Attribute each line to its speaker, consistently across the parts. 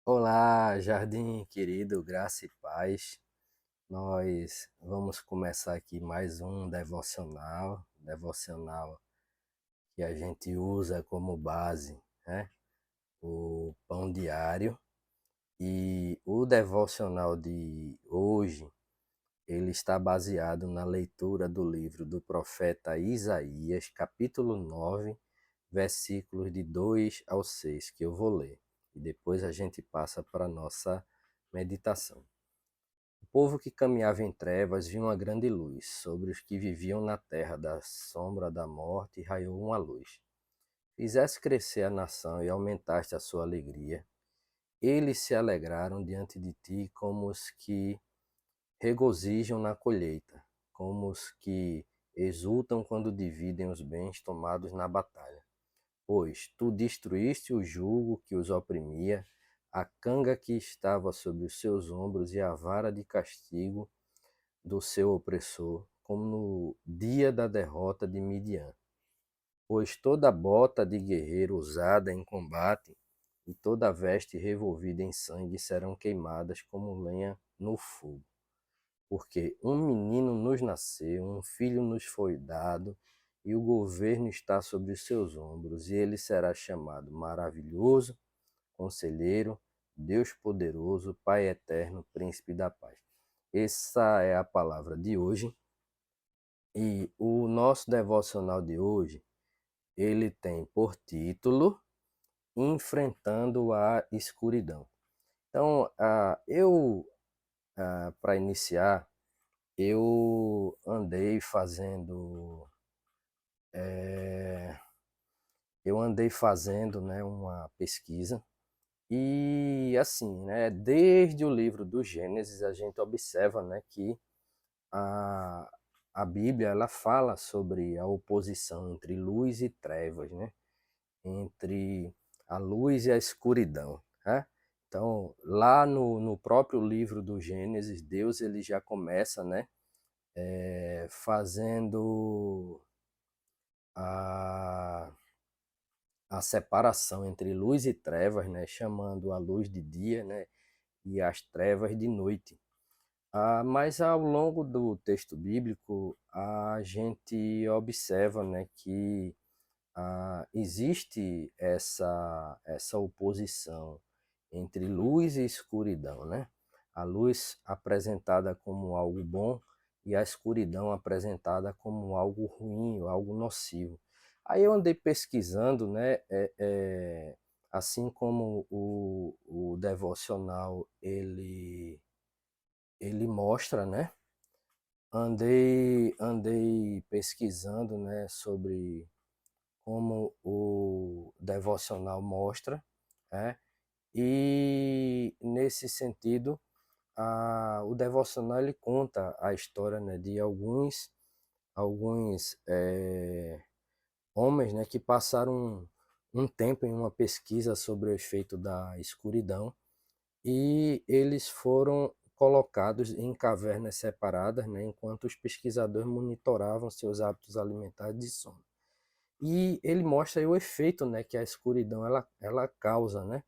Speaker 1: Olá, jardim querido, graça e paz. Nós vamos começar aqui mais um devocional que a gente usa como base, né? O pão diário. E o devocional de hoje, ele está baseado na leitura do livro do profeta Isaías, capítulo 9, versículos de 2 ao 6, que eu vou ler. E depois a gente passa para a nossa meditação. O povo que caminhava em trevas viu uma grande luz. Sobre os que viviam na terra da sombra da morte raiou uma luz. Fizeste crescer a nação e aumentaste a sua alegria. Eles se alegraram diante de ti como os que regozijam na colheita, como os que exultam quando dividem os bens tomados na batalha. Pois tu destruíste o jugo que os oprimia, a canga que estava sobre os seus ombros e a vara de castigo do seu opressor, como no dia da derrota de Midian. Pois toda bota de guerreiro usada em combate e toda veste revolvida em sangue serão queimadas como lenha no fogo. Porque um menino nos nasceu, um filho nos foi dado, e o governo está sobre os seus ombros, e ele será chamado Maravilhoso, Conselheiro, Deus Poderoso, Pai Eterno, Príncipe da Paz. Essa é a palavra de hoje. E o nosso devocional de hoje, ele tem por título Enfrentando a Escuridão. Então, para iniciar, eu andei fazendo, eh, né, uma pesquisa e assim, né, desde o livro do Gênesis a gente observa, né, que a, a Bíblia ela fala sobre a oposição entre luz e trevas, né? Entre a luz e a escuridão, né? Então, lá no próprio livro do Gênesis, Deus ele já começa, né, fazendo a, a separação entre luz e trevas, né, chamando a luz de dia, né, e as trevas de noite. Mas ao longo do texto bíblico, a gente observa, né, que existe essa oposição entre luz e escuridão, né? A luz apresentada como algo bom e a escuridão apresentada como algo ruim, algo nocivo. Aí eu andei pesquisando, né? Assim como o devocional ele mostra, né? Andei pesquisando, né, sobre como o devocional mostra, né? E nesse sentido, o devocional ele conta a história, né, de alguns homens, né, que passaram um tempo em uma pesquisa sobre o efeito da escuridão e eles foram colocados em cavernas separadas, né, enquanto os pesquisadores monitoravam seus hábitos alimentares de sono. E ele mostra aí o efeito, né, que a escuridão ela causa, né?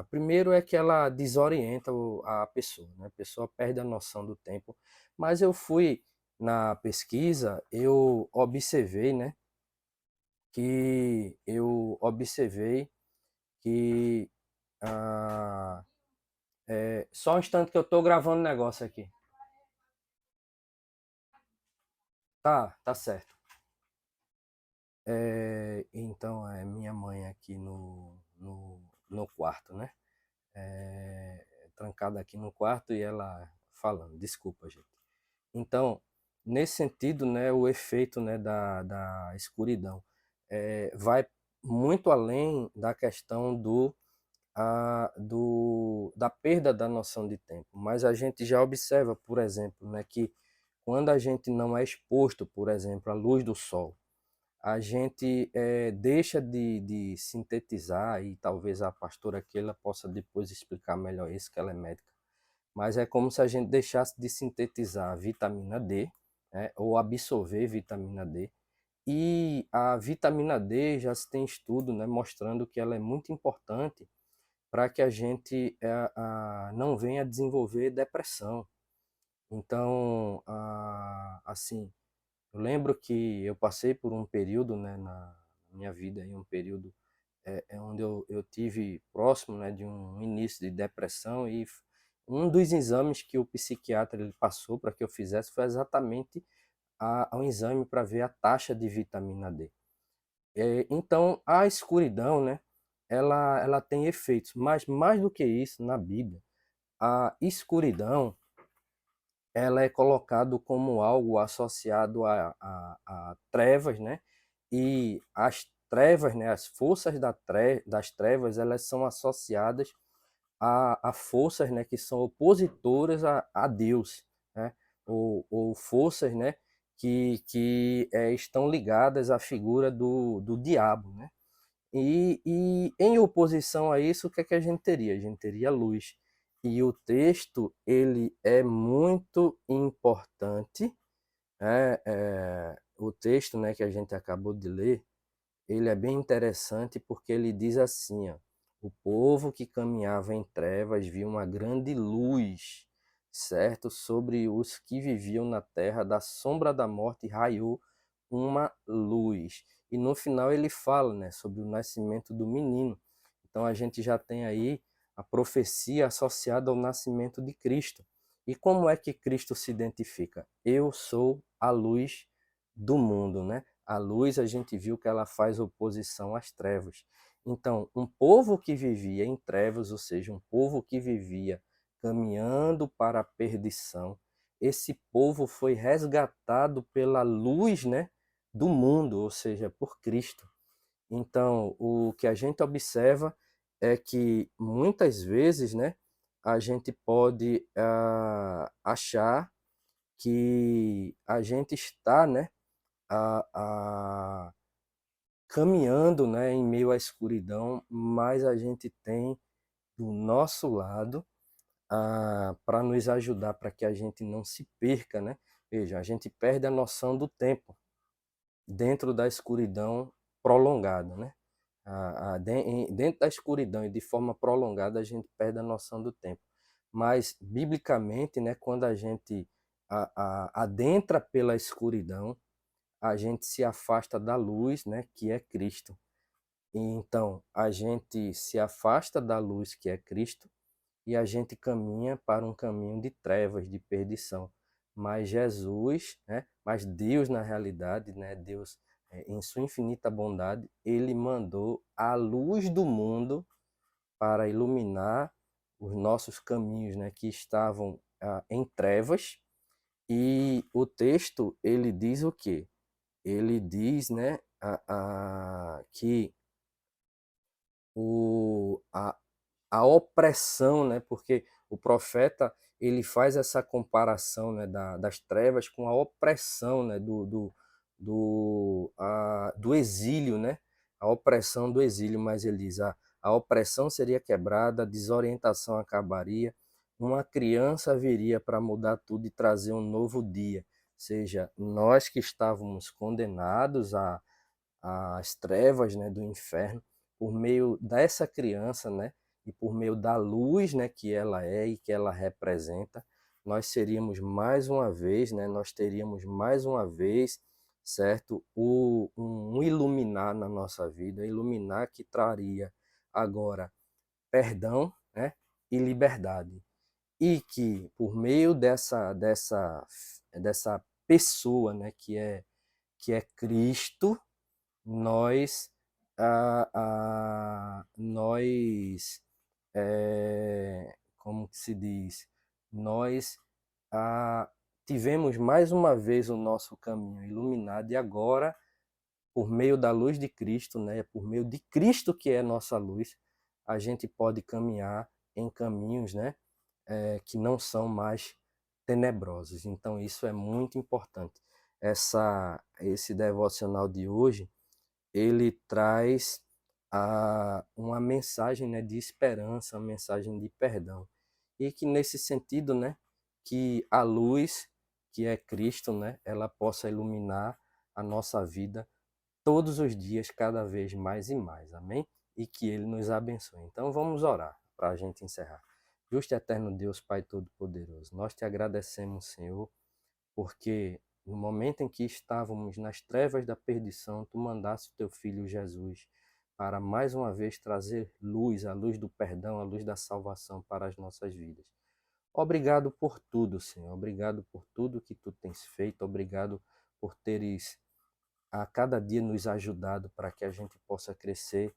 Speaker 1: Primeiro é que ela desorienta a pessoa, né? A pessoa perde a noção do tempo. Mas eu fui na pesquisa, eu observei, né, que ah, só um instante que eu estou gravando um negócio aqui. Tá certo. Então é minha mãe aqui no quarto, né? Trancada aqui no quarto e ela falando, desculpa, gente. Então, nesse sentido, né, o efeito, né, da escuridão vai muito além da questão da perda da noção de tempo. Mas a gente já observa, por exemplo, né, que quando a gente não é exposto, por exemplo, à luz do sol, a gente deixa de sintetizar, e talvez a pastora Keila possa depois explicar melhor isso, que ela é médica, mas é como se a gente deixasse de sintetizar a vitamina D, né, ou absorver vitamina D, e a vitamina D já se tem estudo, né, mostrando que ela é muito importante para que a gente não venha desenvolver depressão. Então, assim, eu lembro que eu passei por um período, né, na minha vida, aí, um período onde eu tive próximo, né, de um início de depressão, e um dos exames que o psiquiatra ele passou para que eu fizesse foi exatamente um exame para ver a taxa de vitamina D. Então, a escuridão, né, ela tem efeitos, mas mais do que isso, na Bíblia, a escuridão ela é colocado como algo associado a trevas, né? E as trevas, né, as forças das trevas, elas são associadas a forças, né, que são opositoras a Deus, né? Ou forças, né, que estão ligadas à figura do diabo, né? E em oposição a isso, o que é que a gente teria? A gente teria luz. E o texto, ele é muito importante, né? O texto, né, que a gente acabou de ler, ele é bem interessante porque ele diz assim, ó, o povo que caminhava em trevas viu uma grande luz, certo? Sobre os que viviam na terra da sombra da morte raiou uma luz. E no final ele fala, né, sobre o nascimento do menino. Então a gente já tem aí a profecia associada ao nascimento de Cristo. E como é que Cristo se identifica? Eu sou a luz do mundo, né? A luz, a gente viu que ela faz oposição às trevas. Então, um povo que vivia em trevas, ou seja, um povo que vivia caminhando para a perdição, esse povo foi resgatado pela luz, né, do mundo, ou seja, por Cristo. Então, o que a gente observa é que muitas vezes, né, a gente pode achar que a gente está, né, a, a, caminhando, né, em meio à escuridão, mas a gente tem do nosso lado para nos ajudar, para que a gente não se perca, né? Veja, a gente perde a noção do tempo dentro da escuridão prolongada, né? Dentro da escuridão e de forma prolongada a gente perde a noção do tempo. Mas, biblicamente, né, quando a gente adentra pela escuridão, a gente se afasta da luz, né, que é Cristo. E então, a gente se afasta da luz que é Cristo e a gente caminha para um caminho de trevas, de perdição. Mas Jesus, né, mas Deus na realidade, né, Deus em sua infinita bondade, ele mandou a luz do mundo para iluminar os nossos caminhos, né, que estavam em trevas. E o texto, ele diz o quê? Ele diz, né, que a opressão, né, porque o profeta ele faz essa comparação, né, das trevas com a opressão, né, do exílio, né, a opressão do exílio, mas ele diz, a opressão seria quebrada, a desorientação acabaria, uma criança viria para mudar tudo e trazer um novo dia. Ou seja, nós que estávamos condenados às trevas, né, do inferno, por meio dessa criança, né, e por meio da luz, né, que ela é e que ela representa, nós seríamos mais uma vez, né, nós teríamos mais uma vez, certo, um iluminar na nossa vida, iluminar que traria agora perdão, né, e liberdade. E que por meio dessa pessoa, né, que é Cristo, nós nós como que se diz, nós tivemos mais uma vez o nosso caminho iluminado e agora por meio da luz de Cristo, né, por meio de Cristo que é nossa luz, a gente pode caminhar em caminhos, né, que não são mais tenebrosos. Então isso é muito importante. Esse devocional de hoje ele traz uma mensagem, né, de esperança, uma mensagem de perdão. E que nesse sentido, né, que a luz, que é Cristo, né, ela possa iluminar a nossa vida todos os dias, cada vez mais e mais. Amém? E que ele nos abençoe. Então vamos orar. para a gente encerrar. Justo e eterno Deus, Pai Todo-Poderoso, nós te agradecemos, Senhor, porque no momento em que estávamos nas trevas da perdição, tu mandaste o teu filho Jesus para mais uma vez trazer luz, a luz do perdão, a luz da salvação para as nossas vidas. Obrigado por tudo, Senhor. Obrigado por tudo que tu tens feito. Obrigado por teres a cada dia nos ajudado para que a gente possa crescer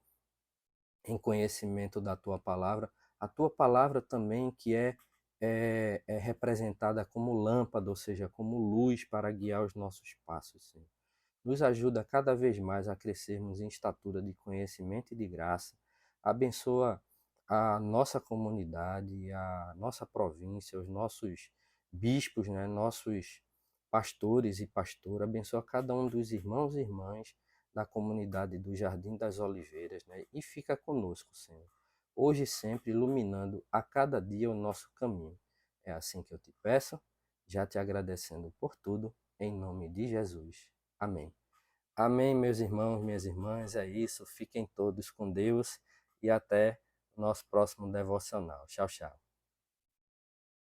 Speaker 1: em conhecimento da tua palavra. A tua palavra também que é representada como lâmpada, ou seja, como luz para guiar os nossos passos, Senhor. Nos ajuda cada vez mais a crescermos em estatura de conhecimento e de graça. Abençoa a nossa comunidade, a nossa província, os nossos bispos, né, nossos pastores e pastoras. Abençoa cada um dos irmãos e irmãs da comunidade do Jardim das Oliveiras, né, e fica conosco, Senhor, hoje e sempre, iluminando a cada dia o nosso caminho. É assim que eu te peço, já te agradecendo por tudo, em nome de Jesus. Amém. Amém, meus irmãos, minhas irmãs. É isso. Fiquem todos com Deus e até o nosso próximo devocional. Tchau, tchau.